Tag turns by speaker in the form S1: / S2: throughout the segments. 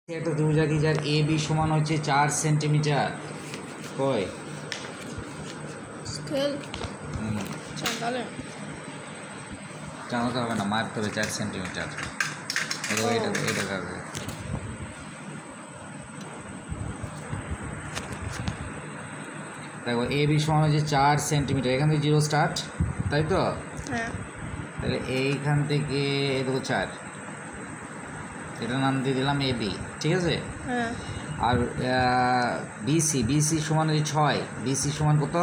S1: একটা ত্রিভুজ আঁকি যার এ বি সমান হচ্ছে 4 সেন্টিমিটার। কয়
S2: স্কেল চাঁদালে
S1: চাঁদাতে হবে না, মারতে হবে 4 সেন্টিমিটার। এটা কাটবে। দেখো এ বি সমান হচ্ছে 4 সেন্টিমিটার, এখান থেকে 0 স্টার্ট, তাই তো?
S2: হ্যাঁ।
S1: তাহলে এইখান থেকে এই দেখো 4, এটার নাম দিয়ে দিলাম এ বি, ঠিক আছে?
S2: হ্যাঁ।
S1: আর বিসি সমান হচ্ছে 6, বিসি সমান কত?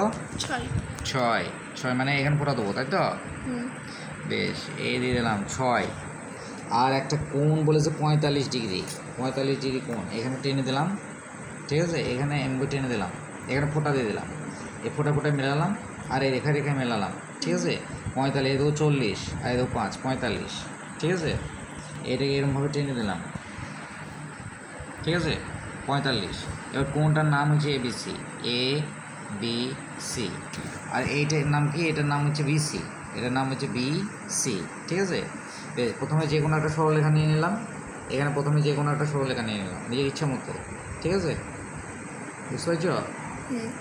S1: 6 মানে এখানে ফোটা দেবো, তাই তো? বেশ, এই দিয়ে দিলাম 6। আর একটা কোণ বলেছে 45 ডিগ্রি, 45 ডিগ্রি কোণ এখানে টেনে দিলাম, ঠিক আছে? এখানে এমবি টেনে দিলাম, এখানে ফোটা দিয়ে দিলাম, এই ফোটা মেলালাম, আর এই রেখা মেলালাম, ঠিক আছে? 45, এই দেখো 40, আর এই দেখো 5, 45, ঠিক আছে? এটাকে এরকমভাবে টেনে দিলাম, ঠিক আছে? 45। এবার কোণটার নাম হচ্ছে এবিসি, এ বি সি। আর এইটার নাম কি? এটার নাম হচ্ছে বিসি, এটার নাম হচ্ছে বিসি, ঠিক আছে? প্রথমে যে কোনো একটা সরলরেখা নিয়ে নিলাম, এখানে প্রথমে যে কোনো একটা সরলরেখা নিয়ে নিলাম নিজের ইচ্ছা মতো, ঠিক আছে? বুঝতে পারছ?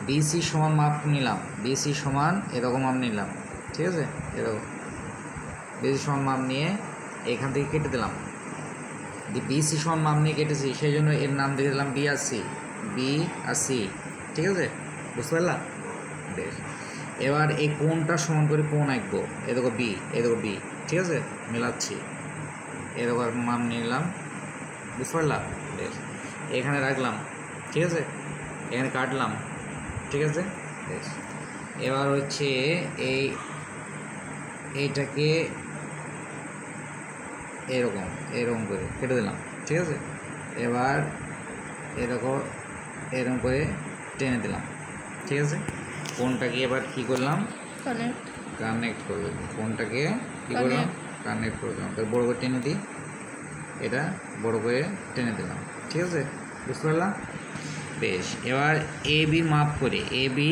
S1: বিসি সমান মাপ নিলাম, বিসি সমান এরকম মাপ নিলাম, ঠিক আছে? এরকম বিসি সমান মাপ নিয়ে এখান থেকে কেটে দিলাম, বিসি সমান মাপ নিয়ে কেটেছি, সেই জন্য এর নাম দিয়ে দিলাম বি আর সি, বি আর সি, ঠিক আছে? বুঝতে পারলাম? বেশ, এবার এই কোণটা সমান করে কোণ আঁকবো, এ দেখো বি, এ দেখো বি, ঠিক আছে? মেলাচ্ছি, এ দেখো মাপ নিলাম, বুঝতে পারলাম? বেশ, এখানে রাখলাম, ঠিক আছে? এখানে কাটলাম, ঠিক আছে? বেশ, এবার হচ্ছে এইটাকে এরকম করে কেটে দিলাম, ঠিক আছে? এবার এরকম করে টেনে দিলাম, ঠিক আছে? কোণটাকে এবার কী করলাম? কানেক্ট করলাম, কোণটাকে কী করলাম? কানেক্ট করলাম। তো বড়ো করে টেনে দিই, এটা বড়ো করে টেনে দিলাম, ঠিক আছে? বুঝতে পারলাম? বেশ, এবার এ বি মাপ করে, এ বি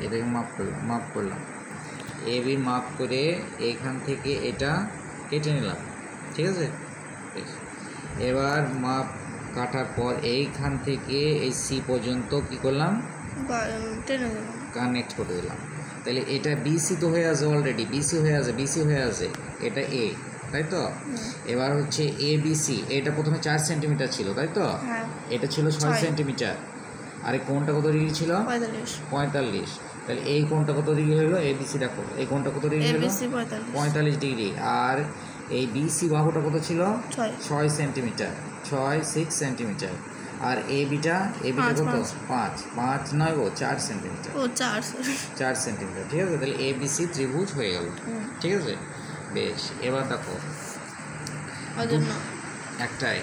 S1: এটাকে মাপ করলাম, এ বি মাপ করে এইখান থেকে এটা কেটে নিলাম, ঠিক আছে? বেশ, এবার মাপ কাটার পর এইখান থেকে এই সি পর্যন্ত কি করলাম? কানেক্ট করে দিলাম। তাহলে এটা বিসি তো হয়ে আছে, অলরেডি বিসি হয়ে আছে, এটা এ, তাই তো? এবার হচ্ছে এ বিসি, এটা প্রথমে 4 সেন্টিমিটার ছিল, তাই তো? এটা ছিল 6 সেন্টিমিটার। আর এই কোণটা কত ডিগ্রি ছিল? 45। তাহলে এই কোণটা কত ডিগ্রি হলো? এবিসি দেখো, এই কোণটা কত ডিগ্রি হলো? 45 ডিগ্রি। আর এই বিসি বাহুটা কত ছিল? 6 সেন্টিমিটার, 6 সেন্টিমিটার। আর এ বিটা কত? 5 নয় গো, 4 সেন্টিমিটার, 4 সেন্টিমিটার, ঠিক আছে? তাহলে এ বিসি ত্রিভুজ হয়ে গেল, ঠিক আছে? বেশ, এবার দেখো একটাই